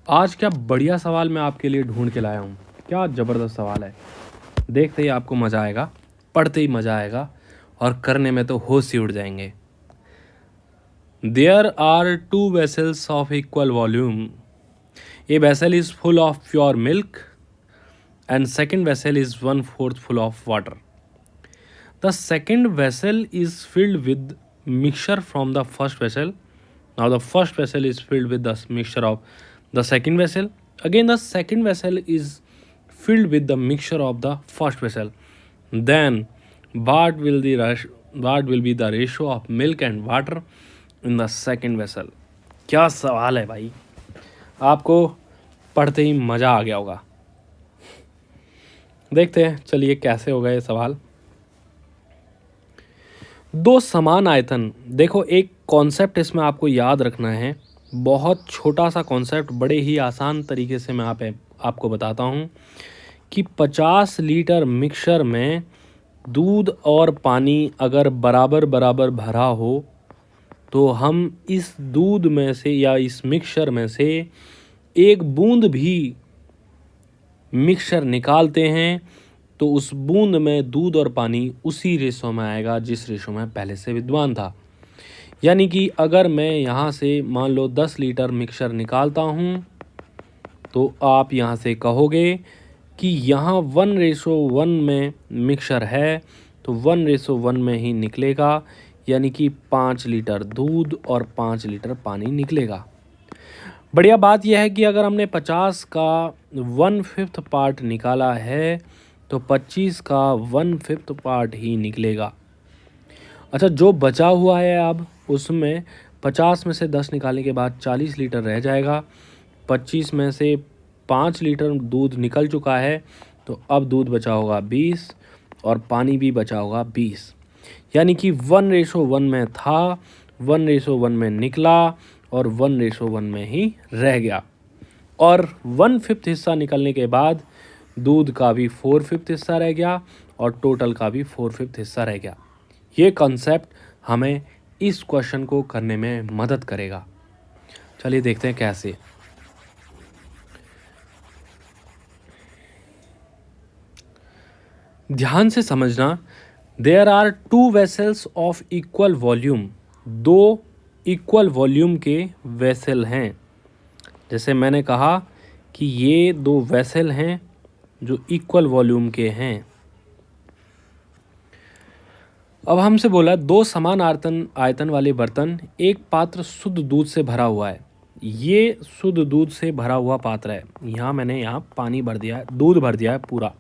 आज क्या बढ़िया सवाल मैं आपके लिए ढूंढ के लाया हूँ। क्या ज़बरदस्त सवाल है। देखते ही आपको मज़ा आएगा, पढ़ते ही मज़ा आएगा और करने में तो होश ही उड़ जाएंगे। There are two vessels of equal volume. A vessel is full of pure milk and second vessel is 1/4 full of water. The second vessel is filled with mixture from the first vessel. Now the first vessel is filled with the mixture of the second vessel. Again the second vessel is filled with the mixture of the first vessel. Then what will be the ratio of milk and water in the second vessel? क्या सवाल है भाई, आपको पढ़ते ही मज़ा आ गया होगा। देखते हैं चलिए कैसे होगा ये सवाल। दो समान आयतन, देखो एक कॉन्सेप्ट इसमें आपको याद रखना है, बहुत छोटा सा कॉन्सेप्ट, बड़े ही आसान तरीके से मैं आपको बताता हूँ कि 50 लीटर मिक्सर में दूध और पानी अगर बराबर बराबर भरा हो तो हम इस दूध में से या इस मिक्सर में से एक बूंद भी मिक्सर निकालते हैं तो उस बूंद में दूध और पानी उसी रेशो में आएगा जिस रेशो में पहले से विद्यमान था। यानी कि अगर मैं यहाँ से मान लो 10 लीटर मिक्सर निकालता हूँ तो आप यहाँ से कहोगे कि यहाँ 1:1 में मिक्सर है तो 1:1 में ही निकलेगा, यानी कि 5 लीटर दूध और 5 लीटर पानी निकलेगा। बढ़िया बात यह है कि अगर हमने 50 का 1/5 पार्ट निकाला है तो 25 का 1/5 पार्ट ही निकलेगा। अच्छा, जो बचा हुआ है अब उसमें 50 में से 10 निकालने के बाद 40 लीटर रह जाएगा। 25 में से 5 लीटर दूध निकल चुका है तो अब दूध बचा होगा 20 और पानी भी बचा होगा 20, यानी कि 1:1 में था, 1:1 में निकला और 1:1 में ही रह गया। और 1/5 हिस्सा निकलने के बाद दूध का भी 4/5 हिस्सा रह गया और टोटल का भी 4/5 हिस्सा रह गया। ये कॉन्सेप्ट हमें इस क्वेश्चन को करने में मदद करेगा। चलिए देखते हैं कैसे। ध्यान से समझना, there are two vessels of equal volume. दो इक्वल वॉल्यूम के वेसल हैं। जैसे मैंने कहा कि ये दो वेसल हैं जो इक्वल वॉल्यूम के हैं। अब हमसे बोला दो समान आयतन वाले बर्तन, एक पात्र शुद्ध दूध से भरा हुआ है। ये शुद्ध दूध से भरा हुआ पात्र है। मैंने यहाँ पानी भर दिया है, दूध भर दिया है पूरा,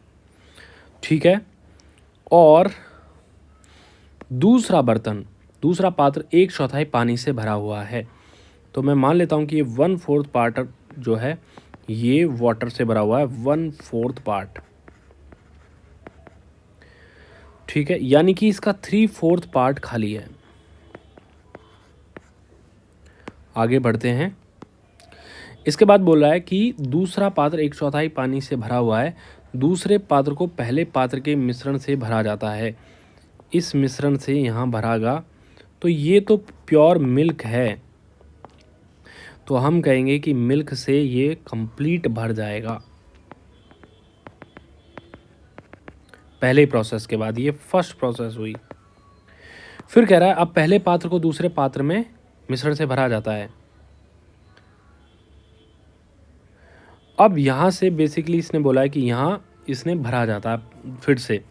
ठीक है। और दूसरा पात्र 1/4 पानी से भरा हुआ है। तो मैं मान लेता हूँ कि ये 1/4 पार्ट जो है ये वाटर से भरा हुआ है, 1/4 पार्ट, ठीक है। यानी कि इसका 3/4 पार्ट खाली है। आगे बढ़ते हैं। इसके बाद बोल रहा है कि दूसरा पात्र 1/4 पानी से भरा हुआ है। दूसरे पात्र को पहले पात्र के मिश्रण से भरा जाता है। इस मिश्रण से यहाँ भरागा तो ये तो प्योर मिल्क है, तो हम कहेंगे कि मिल्क से ये कंप्लीट भर जाएगा पहले प्रोसेस के बाद। ये फर्स्ट प्रोसेस हुई। फिर कह रहा है अब पहले पात्र को दूसरे पात्र में मिश्रण से भरा जाता है। अब यहाँ से बेसिकली इसने बोला है कि यहाँ इसने भरा जाता है फिर से,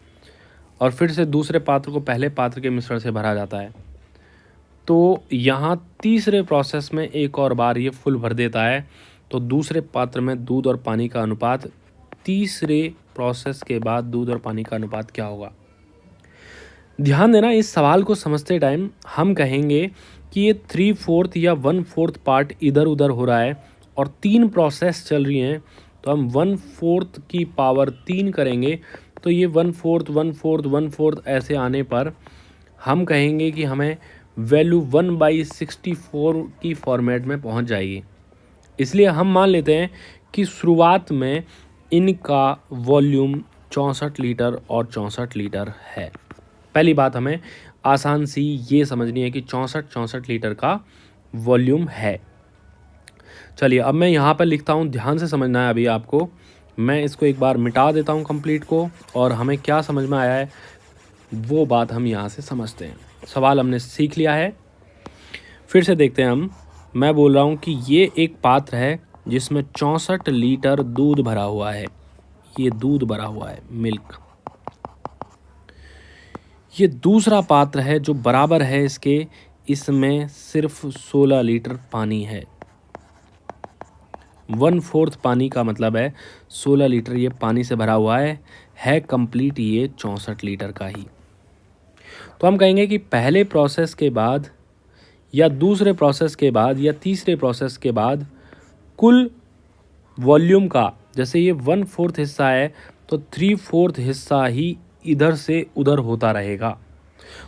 और फिर से दूसरे पात्र को पहले पात्र के मिश्रण से भरा जाता है। तो यहाँ तीसरे प्रोसेस में एक और बार ये फुल भर देता है। तो दूसरे पात्र में दूध और पानी का अनुपात, तीसरे प्रोसेस के बाद दूध और पानी का अनुपात क्या होगा। ध्यान देना, इस सवाल को समझते टाइम हम कहेंगे कि ये 3/4 या 1/4 पार्ट इधर उधर हो रहा है और 3 प्रोसेस चल रही हैं, तो हम 1/4 की पावर 3 करेंगे तो ये 1/4 1/4 1/4 ऐसे आने पर हम कहेंगे कि हमें वैल्यू 1/64 की फॉर्मेट में पहुंच जाएगी। इसलिए हम मान लेते हैं कि शुरुआत में इनका वॉल्यूम 64 लीटर और 64 लीटर है। पहली बात हमें आसान सी ये समझनी है कि 64 लीटर का वॉल्यूम है। चलिए अब मैं यहाँ पर लिखता हूँ, ध्यान से समझना है अभी आपको। मैं इसको एक बार मिटा देता हूँ कंप्लीट को, और हमें क्या समझ में आया है वो बात हम यहाँ से समझते हैं। सवाल हमने सीख लिया है, फिर से देखते हैं हम। मैं बोल रहा हूँ कि ये एक पात्र है जिसमें 64 लीटर दूध भरा हुआ है। ये दूध भरा हुआ है, मिल्क। ये दूसरा पात्र है जो बराबर है इसके, इसमें सिर्फ 16 लीटर पानी है। 1/4 पानी का मतलब है 16 लीटर ये पानी से भरा हुआ है कंप्लीट ये 64 लीटर का ही। तो हम कहेंगे कि पहले प्रोसेस के बाद या दूसरे प्रोसेस के बाद या तीसरे प्रोसेस के बाद कुल वॉल्यूम का, जैसे ये 1/4 हिस्सा है तो 3/4 हिस्सा ही इधर से उधर होता रहेगा।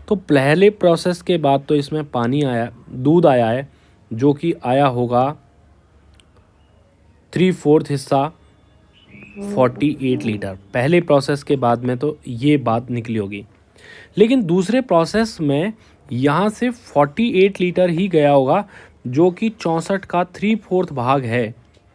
तो पहले प्रोसेस के बाद तो इसमें पानी आया, दूध आया है जो कि आया होगा 3/4 हिस्सा 48 लीटर। पहले प्रोसेस के बाद में तो ये बात निकली होगी, लेकिन दूसरे प्रोसेस में यहाँ से 48 लीटर ही गया होगा जो कि 64 का 3/4 भाग है।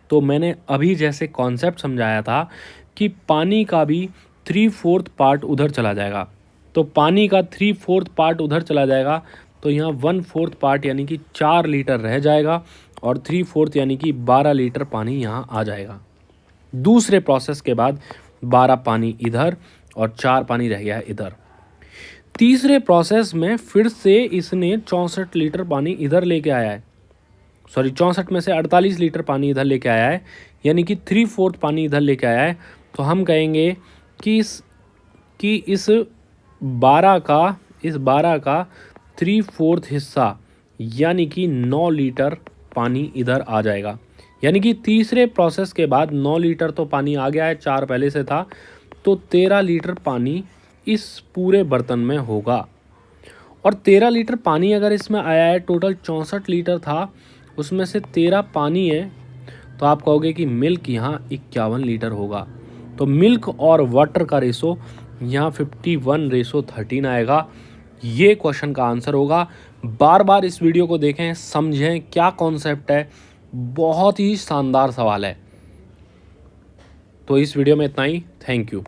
तो मैंने अभी जैसे कॉन्सेप्ट समझाया था कि पानी का भी 3/4 पार्ट उधर चला जाएगा, तो पानी का 3/4 पार्ट उधर चला जाएगा, तो यहाँ 1/4 पार्ट यानी कि 4 लीटर रह जाएगा, और 3/4 यानी कि 12 लीटर पानी यहाँ आ जाएगा। दूसरे प्रोसेस के बाद 12 पानी इधर और 4 पानी रह गया है इधर। तीसरे प्रोसेस में फिर से इसने 64 लीटर पानी इधर लेके आया है, सॉरी 64 में से 48 लीटर पानी इधर लेके आया है, यानी कि 3/4 पानी इधर लेके आया है। तो हम कहेंगे कि इस 12 का 3/4 हिस्सा यानी कि 9 लीटर पानी इधर आ जाएगा। यानी कि तीसरे प्रोसेस के बाद 9 लीटर तो पानी आ गया है, 4 पहले से था, तो 13 लीटर पानी इस पूरे बर्तन में होगा। और 13 लीटर पानी अगर इसमें आया है, टोटल 64 लीटर था, उसमें से 13 पानी है, तो आप कहोगे कि मिल्क यहाँ 51 लीटर होगा। तो मिल्क और वाटर का रेशो यहाँ 51:13 आएगा। ये क्वेश्चन का आंसर होगा। बार बार इस वीडियो को देखें, समझें क्या कॉन्सेप्ट है, बहुत ही शानदार सवाल है। तो इस वीडियो में इतना ही। Thank you.